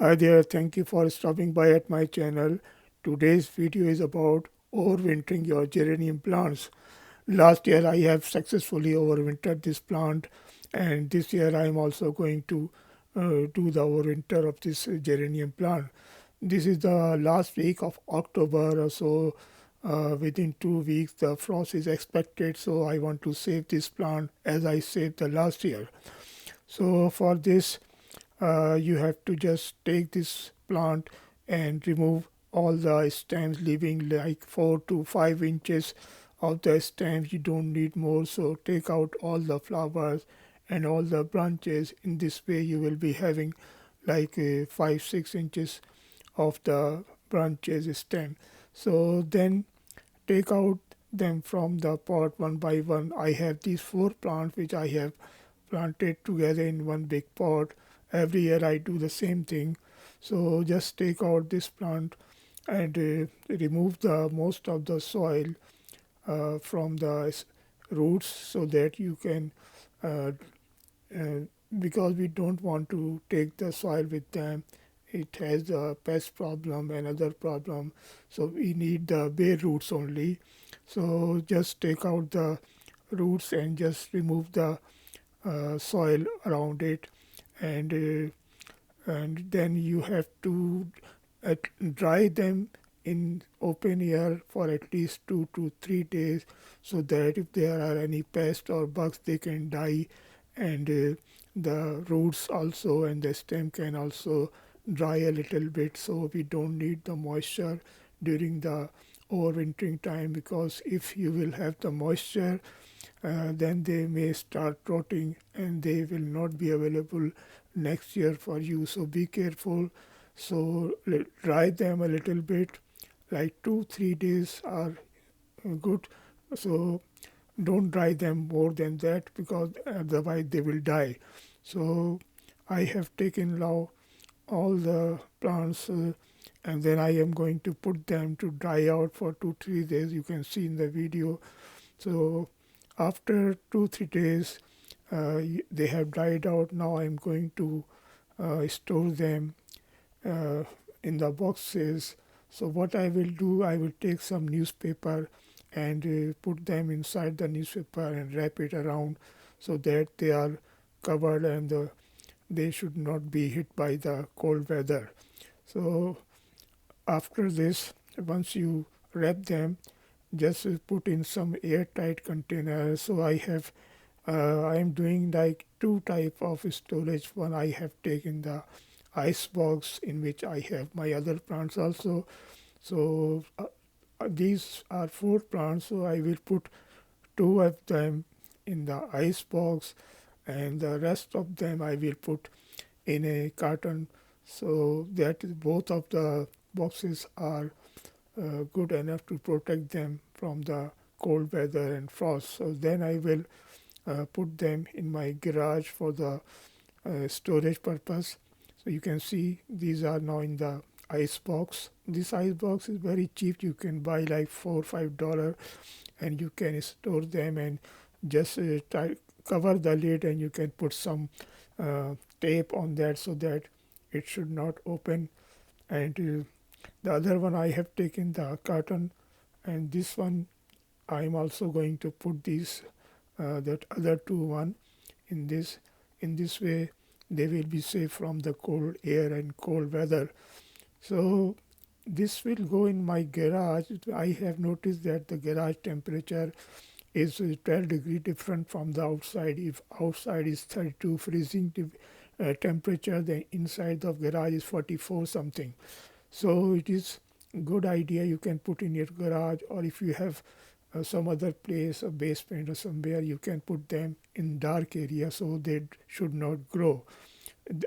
Hi there, thank you for stopping by at my channel. Today's video is about overwintering your geranium plants. Last year I have successfully overwintered this plant, and this year I am also going to do the overwinter of this geranium plant. This is the last week of October, so within 2 weeks the frost is expected, so I want to save this plant as I saved the last year. So for this you have to just take this plant and remove all the stems, leaving like 4 to 5 inches of the stems. You don't need more, so take out all the flowers and all the branches. In this way you will be having like 5 6 inches of the branches stem. So then take out them from the pot one by one. I have these 4 plants which I have planted together in one big pot. Every year I do the same thing. So just take out this plant and remove the most of the soil from the roots, so that you can uh, uh, because we don't want to take the soil with them. It has a pest problem and other problem, so we need the bare roots only. So just take out the roots and just remove the soil around it, and then you have to uh, dry them in open air for at least 2 to 3 days, so that if there are any pests or bugs they can die, and the roots also and the stem can also dry a little bit, so we don't need the moisture during the overwintering time, because if you will have the moisture, then they may start rotting and they will not be available next year for you. So be careful. So dry them a little bit, like 2 3 days are good. So don't dry them more than that, because otherwise they will die. So I have taken now all the plants, and then I am going to put them to dry out for 2 3 days. You can see in the video. So after 2 3 days, they have dried out. Now I'm going to store them uh, in the boxes. So what I will do, I will take some newspaper and put them inside the newspaper and wrap it around, so that they are covered, and they should not be hit by the cold weather. So after this, once you wrap them, just put in some airtight container. So I am doing like two type of storage. One, I have taken the ice box in which I have my other plants also. So these are 4 plants, so I will put 2 of them in the ice box, and the rest of them I will put in a carton, so that both of the boxes are good enough to protect them from the cold weather and frost. So then I will put them in my garage for the storage purpose. So you can see these are now in the ice box. This ice box is very cheap. You can buy like $4 or $5, and you can store them, and just cover the lid, and you can put some tape on that, so that it should not open. And the other one, I have taken the carton, and this one I am also going to put these that other one in this. In this way they will be safe from the cold air and cold weather. So this will go in my garage. I have noticed that the garage temperature is 12 degree different from the outside. If outside is 32 freezing temperature, the inside of garage is 44 something. So it is good idea you can put in your garage, or if you have some other place, a basement or somewhere, you can put them in dark area, so they should not grow.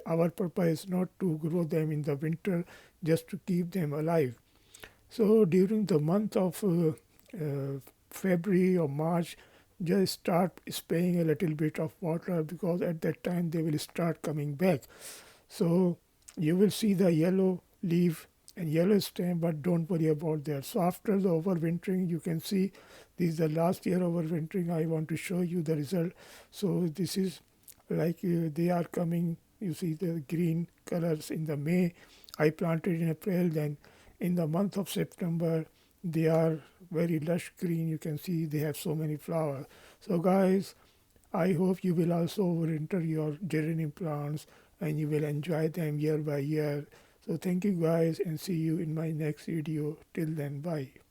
Our purpose is not to grow them in the winter, just to keep them alive. So during the month of February or March, just start spraying a little bit of water, because at that time they will start coming back. So you will see the yellow leaf and yellow stem, but don't worry about that. So after the overwintering, you can see this is the last year overwintering. I want to show you the result. So this is like they are coming You see the green colors in the May. I planted in April. Then in the month of September, they are very lush green. You can see they have so many flowers. So guys, I hope you will also overwinter your geranium plants and you will enjoy them year by year. So thank you guys and see you in my next video. Till then, bye.